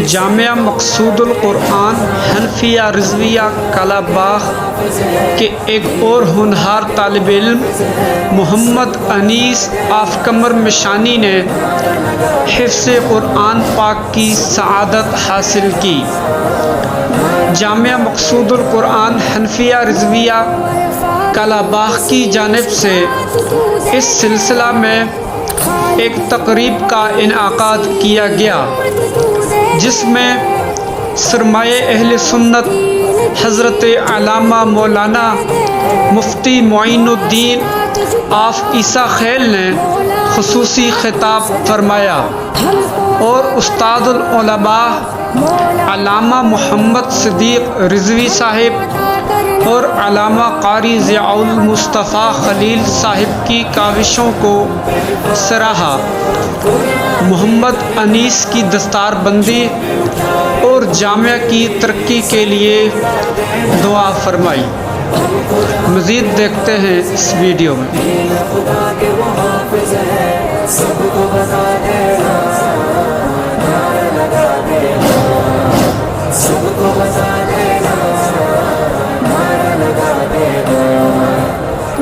جامعہ مقصود القرآن حنفیہ رضویہ کلا باغ کے ایک اور ہونہار طالب علم محمد انیس آف قمر مشانی نے حفظ قرآن پاک کی سعادت حاصل کی۔ جامعہ مقصود القرآن حنفیہ رضویہ کلا باغ کی جانب سے اس سلسلہ میں ایک تقریب کا انعقاد کیا گیا، جس میں سرمایہ اہل سنت حضرت علامہ مولانا مفتی معین الدین آف عیسیٰ خیل نے خصوصی خطاب فرمایا اور استاد العلماء علامہ محمد صدیق رضوی صاحب اور علامہ قاری ضیاء المصطفیٰ خلیل صاحب کی کاوشوں کو سراہا۔ محمد انیس کی دستار بندی اور جامعہ کی ترقی کے لیے دعا فرمائی۔ مزید دیکھتے ہیں اس ویڈیو میں۔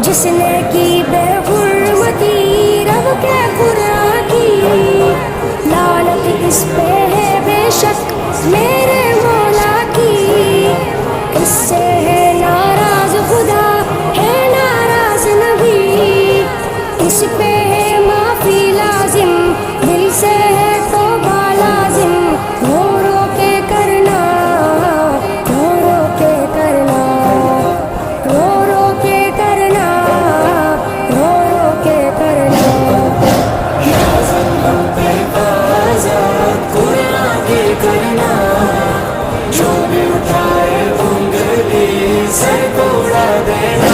جس نے کی بے حرمتی رب کے قرآن کی، لعنت اس پہ ہے بے شک میرے مولا کی۔ اس سے ہے ناراض خدا، ہے ناراض نبی، اس پہ ہے معافی لازم، دل سے ہے توبہ لازم۔ رو رو کے کرنا، رو رو کے کرنا، رو رو کے کرنا، رو رو کے کرنا۔ قرآن کے کرنا، جو بھی اٹھائے انگلی سر کو اڑا دینا۔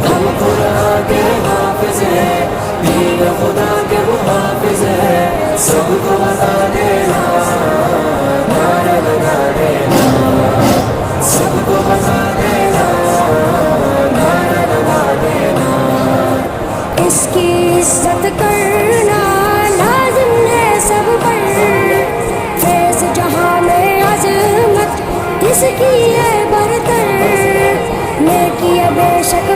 ہم قرآن کے حافظ ہیں، دین خدا کے وہ حافظ ہیں، سب کو بتا دینا، نعرہ لگا دینا، سب کو بتا دینا، نعرہ لگا دینا۔ اس کی عزت کرنا لازم ہے سب پر، فیض جہاں میں عظمت اس کی ہے برتر، نیکی ہے بے شک